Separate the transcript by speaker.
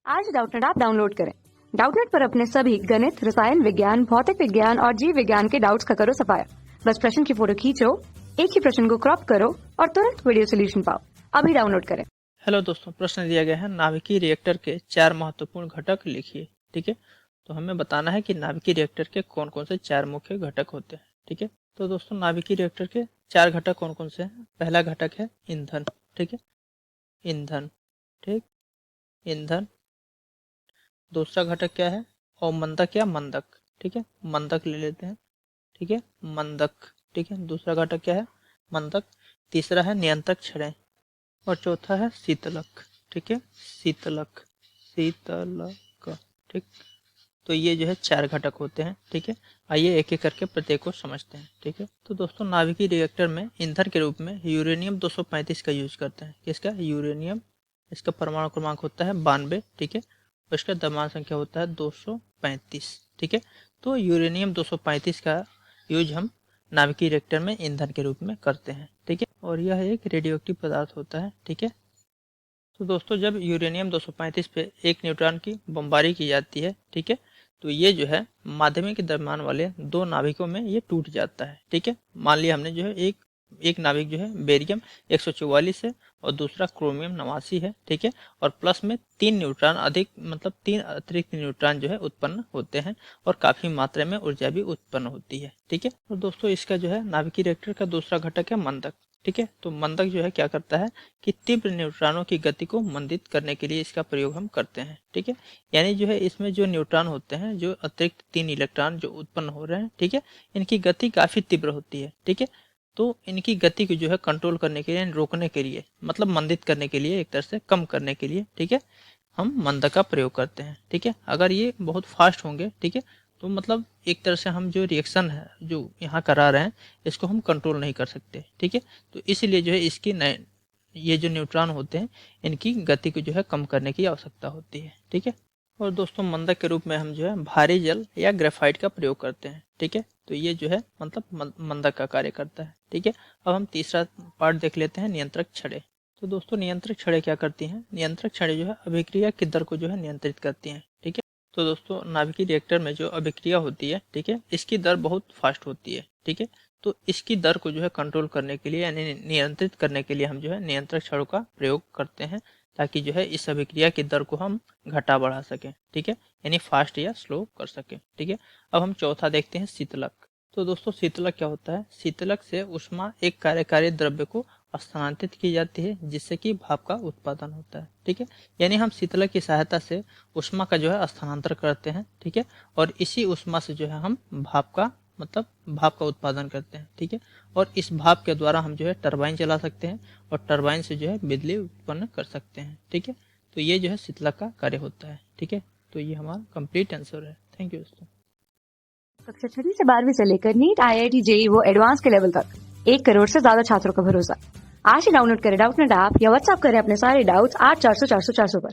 Speaker 1: आज Doubtnut app download करें। Doubtnut पर अपने सभी गणित, रसायन विज्ञान, भौतिक विज्ञान और जीव विज्ञान के डाउट्स का करो सफाया। बस प्रश्न की फोटो खींचो, एक ही प्रश्न को क्रॉप करो और तुरंत वीडियो सोल्यूशन पाओ। अभी डाउनलोड करें।
Speaker 2: हेलो दोस्तों, प्रश्न दिया गया है नाभिकीय रिएक्टर के 4 महत्वपूर्ण घटक लिखिए। ठीक है, तो हमें बताना है कि नाभिकीय रिएक्टर के कौन कौन से 4 मुख्य घटक होते हैं। ठीक है, तो दोस्तों नाभिकीय रिएक्टर के 4 घटक कौन कौन से हैं। पहला घटक है ईंधन। ठीक है, ईंधन। ठीक, ईंधन। दूसरा घटक क्या है, अवमंदक या मंदक। ठीक है, मंदक ले लेते हैं। ठीक है, मंदक। ठीक है, दूसरा घटक क्या है, मंदक। तीसरा है नियंत्रक क्षय और चौथा है शीतलक। ठीक है, शीतलक, शीतलक। ठीक, तो ये जो है 4 घटक होते हैं। ठीक है, आइए एक एक करके प्रत्येक को समझते हैं। ठीक है, तो दोस्तों नाभिकीय रिएक्टर में ईंधन के रूप में यूरेनियम 235 का यूज करते हैं। किसका, यूरेनियम। इसका परमाणु क्रमांक होता है 92। ठीक है, और इसका द्रव्यमान संख्या होता है 235। ठीक है, तो यूरेनियम 235 का यूज हम नाभिकीय रिएक्टर में ईंधन के रूप में करते हैं। ठीक है, और यह एक रेडियोएक्टिव पदार्थ होता है। ठीक है, तो दोस्तों जब यूरेनियम 235 पे 1 न्यूट्रॉन की बमबारी की जाती है, ठीक है, तो ये जो है माध्यमिक द्रव्यमान वाले 2 नाभिकों में ये टूट जाता है। ठीक है, मान लिया हमने जो है एक नाभिक जो है बेरियम 144 है और दूसरा क्रोमियम 89 है। ठीक है, और प्लस में 3 न्यूट्रॉन अधिक, मतलब 3 अतिरिक्त न्यूट्रॉन जो है उत्पन्न होते हैं और काफी मात्रा में ऊर्जा भी उत्पन्न होती है। ठीक है, और दोस्तों इसका जो है नाभिकीय रिएक्टर का दूसरा घटक है मंदक। ठीक है, तो मंदक जो है क्या करता है कि तीव्र न्यूट्रॉनों की गति को मंदित करने के लिए इसका प्रयोग हम करते हैं। ठीक है, यानी जो है इसमें जो न्यूट्रॉन होते हैं, जो अतिरिक्त 3 इलेक्ट्रॉन जो उत्पन्न हो रहे हैं, ठीक है, इनकी गति काफी तीव्र होती है। ठीक है, तो इनकी गति को जो है कंट्रोल करने के लिए, रोकने के लिए, मतलब मंदित करने के लिए, एक तरह से कम करने के लिए, ठीक है, हम मंदक का प्रयोग करते हैं। ठीक है, अगर ये बहुत फास्ट होंगे, ठीक है, तो मतलब एक तरह से हम जो रिएक्शन है जो यहाँ करा रहे हैं इसको हम कंट्रोल नहीं कर सकते। ठीक है, तो इसलिए जो है इसकी ये जो न्यूट्रॉन होते हैं इनकी गति को जो है कम करने की आवश्यकता होती है। ठीक है, और दोस्तों मंदक के रूप में हम जो है भारी जल या ग्रेफाइट का प्रयोग करते हैं। ठीक है, तो ये जो है मतलब मंदक का कार्य करता है। ठीक है, अब हम तीसरा पार्ट देख लेते हैं, नियंत्रक छड़ें। तो दोस्तों नियंत्रक छड़ें क्या करती हैं, नियंत्रक छड़ें जो है अभिक्रिया की दर को जो है नियंत्रित करती हैं। ठीक है, तो दोस्तों नाभिकीय रिएक्टर में जो अभिक्रिया होती है, ठीक है, इसकी दर बहुत फास्ट होती है। ठीक है, तो इसकी दर को जो है कंट्रोल करने के लिए यानी नियंत्रित करने के लिए हम जो है नियंत्रक छड़ों का प्रयोग करते हैं, ताकि जो है इस अभिक्रिया की दर को हम घटा बढ़ा सकें। ठीक है, यानी फास्ट या स्लो कर सकें। ठीक है, अब हम चौथा देखते हैं, शीतलक। तो दोस्तों शीतलक क्या होता है, शीतलक से ऊष्मा एक कार्यकारी द्रव्य को स्थानांतरित की जाती है जिससे कि भाप का उत्पादन होता है। ठीक है, यानी हम शीतलक की सहायता से ऊष्मा का जो है स्थानांतरण करते हैं। ठीक है, और इसी ऊष्मा से जो है हम भाप का उत्पादन करते हैं। ठीक है, और इस भाप के द्वारा हम जो है टरबाइन चला सकते हैं और टरबाइन से जो है बिजली उत्पन्न कर सकते हैं। ठीक है, तो ये जो है शीतलक का कार्य होता है। ठीक है, तो ये हमारा कंप्लीट आंसर है। थैंक यू दोस्तों।
Speaker 1: कक्षा 6 से 12वीं से लेकर नीट, IIT, JEE वो एडवांस के लेवल तक 1 करोड़ से ज्यादा छात्रों का भरोसा। आज ही डाउनलोड करें डाउटनेट ऐप या व्हाट्सएप करें अपने सारे डाउट्स 8400 400 400 पर।